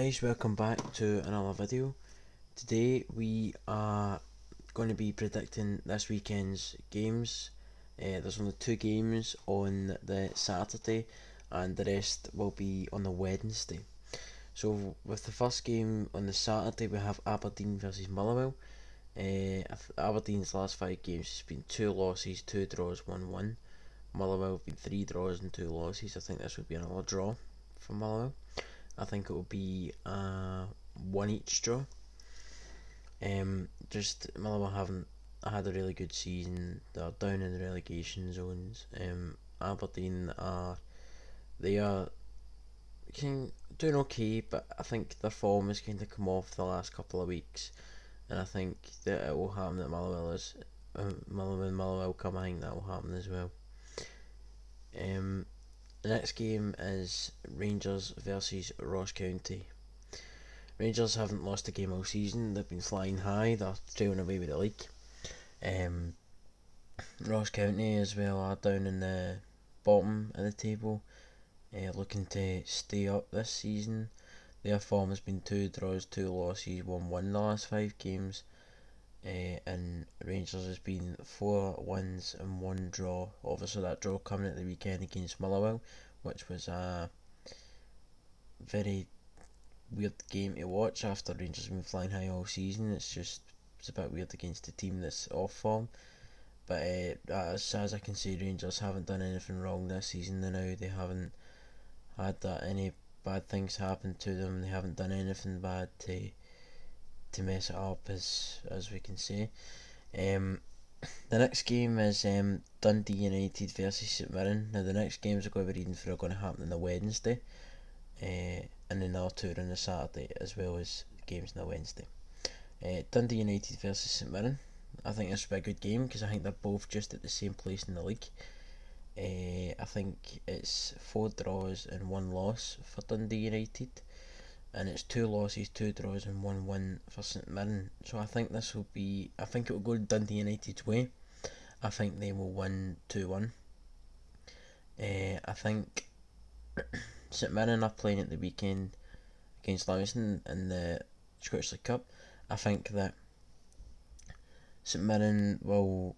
guys, welcome back to another video. Today we are going to be predicting this weekend's games. There's only two games on the Saturday and the rest will be on the Wednesday. So with the first game on the Saturday we have Aberdeen versus Motherwell. Aberdeen's last 5 games has been 2 losses, 2 draws, 1 win. Motherwell have been 3 draws and 2 losses. I think this would be another draw for Motherwell. I think it will be one each draw. Just Milan haven't had a really good season. They're down in the relegation zones. Aberdeen are doing okay, but I think their form has kind of come off the last couple of weeks, and I think that it will happen that Motherwell come. I think that will happen as well. The next game is Rangers versus Ross County. Rangers haven't lost a game all season. They've been flying high. They're trailing away with the league. Ross County as well are down in the bottom of the table, looking to stay up this season. Their form has been 2 draws, 2 losses, 1 win the last 5 games. And Rangers has been 4 wins and 1 draw. Obviously that draw coming at the weekend against Motherwell, which was a very weird game to watch after Rangers have been flying high all season. It's a bit weird against a team that's off form. But as I can say, Rangers haven't done anything wrong this season. They haven't had any bad things happen to them. They haven't done anything bad to mess it up, as we can say. The next game is Dundee United versus St Mirren. Now the next games are going to be reading for are going to happen on the Wednesday, and then the other two are on the Saturday as well as games on the Wednesday. Dundee United versus St Mirren. I think this will be a good game because I think they're both just at the same place in the league. I think it's 4 draws and 1 loss for Dundee United, and it's 2 losses, 2 draws and 1 win for St Mirren. So I think it will go Dundee United's way. I think they will win 2-1. I think St Mirren are playing at the weekend against Livingston in the Scottish League Cup. I think that St Mirren will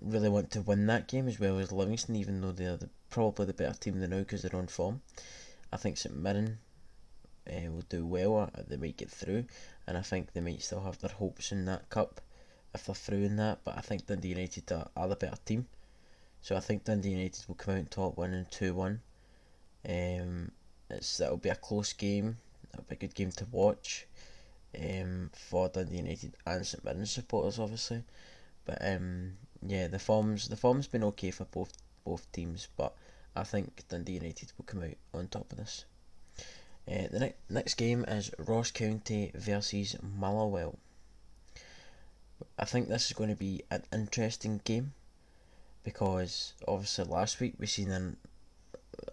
really want to win that game as well as Livingston, even though they're probably the better team than now because they're on form. I think St Mirren will do well. They might get through, and I think they might still have their hopes in that cup if they're through in that. But I think Dundee United are the better team, so I think Dundee United will come out top winning 2-1. That'll be a close game. That'll be a good game to watch for Dundee United and St Mirren supporters, obviously. But the form's been okay for both teams, but I think Dundee United will come out on top of this. The next game is Ross County versus Motherwell. I think this is going to be an interesting game because obviously last week we seen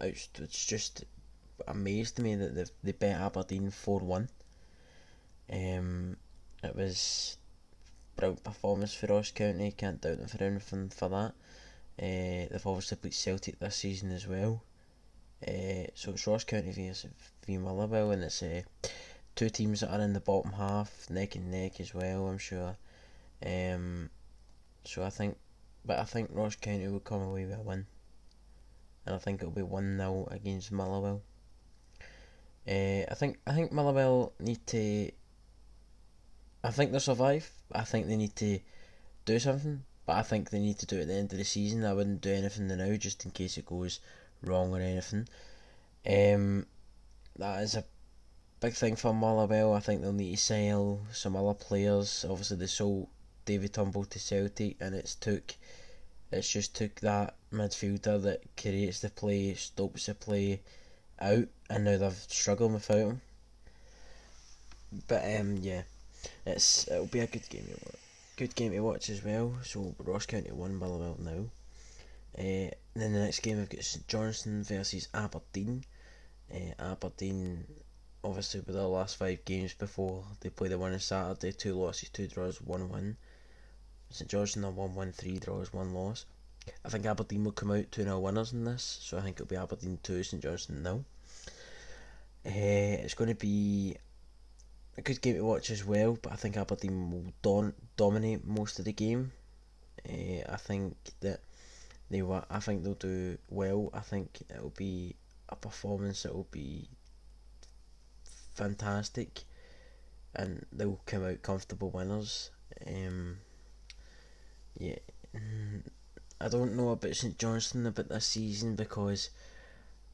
it's just amazed me that they bet Aberdeen 4-1. It was brilliant performance for Ross County, can't doubt them for anything for that. They've obviously beat Celtic this season as well. So it's Ross County v Motherwell, and it's two teams that are in the bottom half, neck and neck as well, I'm sure. So I think Ross County will come away with a win, and I think it'll be 1-0 against Motherwell. I think Motherwell need to. I think they'll survive. I think they need to do something, but I think they need to do it at the end of the season. I wouldn't do anything now just in case it goes wrong or anything. That is a big thing for Motherwell. I think they'll need to sell some other players. Obviously they sold David Turnbull to Celtic, and it's just took that midfielder that creates the play, stops the play out, and now they've struggled without him. But it'll be a good game to watch as well. So Ross County 1, Motherwell now. Then the next game we've got St Johnstone versus Aberdeen. Aberdeen, obviously with their last 5 games before they play the one on Saturday, 2 losses, 2 draws, 1 win. St Johnstone are 1 win, 3 draws, 1 loss. I think Aberdeen will come out 2-0 winners in this, so I think it'll be Aberdeen 2, St Johnstone 0. It's going to be a good game to watch as well, but I think Aberdeen will dominate most of the game. I think that I think they'll do well. I think it'll be a performance that will be fantastic, and they'll come out comfortable winners. Yeah, I don't know about St Johnstone about this season, because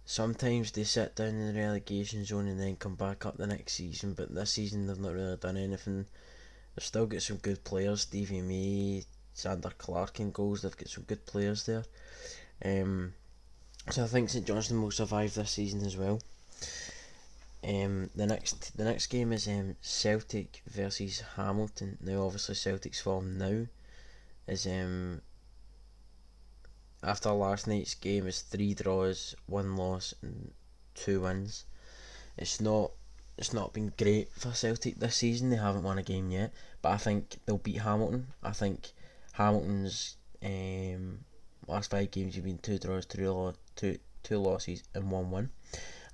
sometimes they sit down in the relegation zone and then come back up the next season, but this season they've not really done anything. They've still got some good players, Stevie May, Sander Clark in goals. They've got some good players there. So I think St Johnstone will survive this season as well. The next game is Celtic versus Hamilton. Now, obviously, Celtic's form now is after last night's game is 3 draws, 1 loss, and 2 wins. It's not been great for Celtic this season. They haven't won a game yet, but I think they'll beat Hamilton. I think Hamilton's last 5 games have been 2 draws, 2 losses, and 1 win.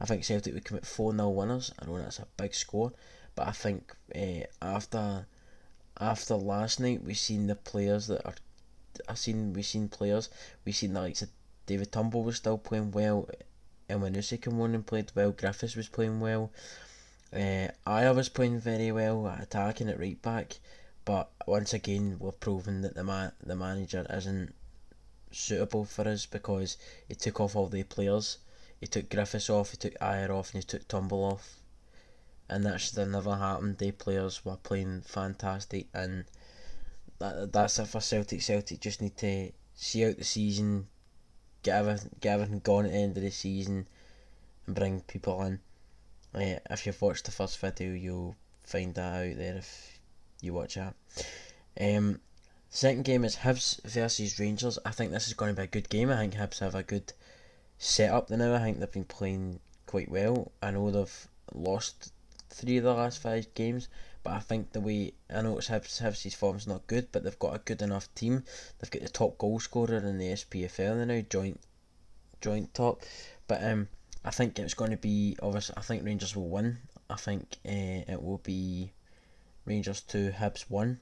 I think Celtic would come at 4-0 winners. I know that's a big score, but I think after last night, we've seen the players that are. We've seen the likes of David Turnbull was still playing well. Elmanusi came on and played well. Griffiths was playing well. Aya was playing very well, attacking at right back. But once again, we've proven that the manager isn't suitable for us, because he took off all the players. He took Griffiths off, he took Aya off, and he took Turnbull off. And that should have never happened. The players were playing fantastic, and that's it for Celtic. Celtic just need to see out the season, get everything gone at the end of the season, and bring people in. If you've watched the first video, you'll find that out there if you watch that. Second game is Hibs versus Rangers. I think this is going to be a good game. I think Hibs have a good setup now. I think they've been playing quite well. I know they've lost 3 of the last 5 games, but I think I know it's Hibs' form's not good, but they've got a good enough team. They've got the top goal scorer in the Spfl now, joint top. But I think it's going to be, obviously, I think Rangers will win. I think it will be Rangers 2, Hibs 1.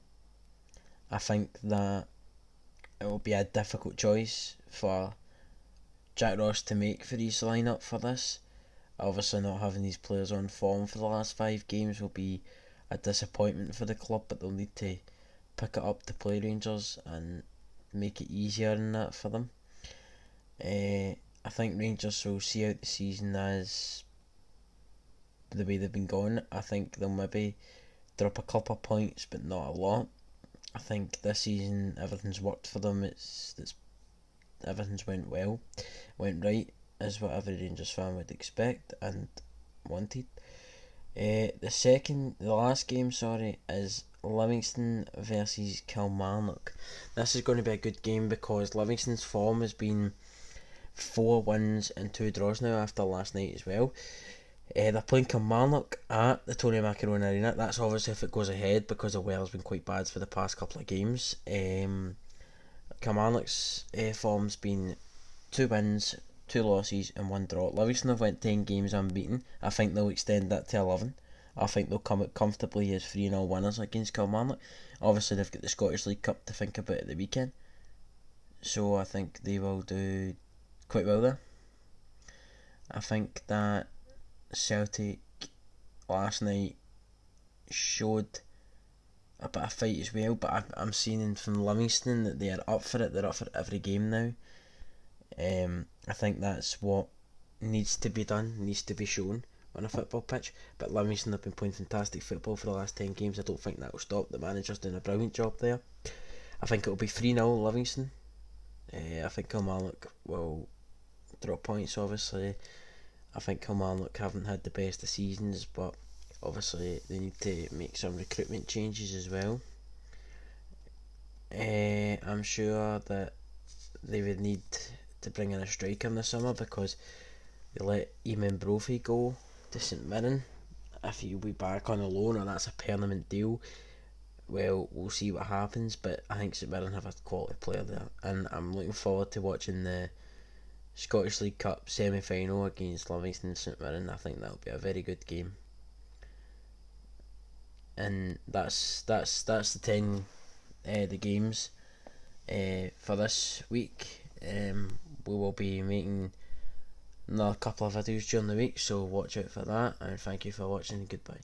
I think that it will be a difficult choice for Jack Ross to make for his lineup for this. Obviously, not having these players on form for the last 5 games will be a disappointment for the club, but they'll need to pick it up to play Rangers and make it easier than that for them. I think Rangers will see out the season as the way they've been going. I think they'll maybe drop a couple of points, but not a lot. I think this season everything's worked for them. Everything's went right, as what every Rangers fan would expect and wanted. The last game, is Livingston versus Kilmarnock. This is going to be a good game, because Livingston's form has been 4 wins and 2 draws now after last night as well. They're playing Kilmarnock at the Tony Macaroni Arena. That's obviously if it goes ahead, because the weather's been quite bad for the past couple of games. Kilmarnock's form's been 2 wins, 2 losses, and 1 draw. Livingston have went 10 games unbeaten. I think they'll extend that to 11. I think they'll come out comfortably as 3-0 winners against Kilmarnock. Obviously, they've got the Scottish League Cup to think about at the weekend, so I think they will do quite well there. I think that Celtic last night showed a bit of fight as well, but I'm seeing from Livingston that they are up for it. They're up for every game now. I think that's what needs to be done, needs to be shown on a football pitch. But Livingston have been playing fantastic football for the last 10 games. I don't think that will stop. The manager's doing a brilliant job there. I think it will be 3-0 Livingston. I think Kilmarnock will drop points, obviously. I think Kilmarnock haven't had the best of seasons, but obviously they need to make some recruitment changes as well. I'm sure that they would need to bring in a striker in the summer, because they let Eamon Brophy go to St Mirren. If he'll be back on a loan or that's a permanent deal, well, we'll see what happens. But I think St Mirren have a quality player there, and I'm looking forward to watching the Scottish League Cup semi-final against Livingston St Mirren. I think that'll be a very good game. And that's the games for this week. We will be making another couple of videos during the week, so watch out for that, and thank you for watching. Goodbye.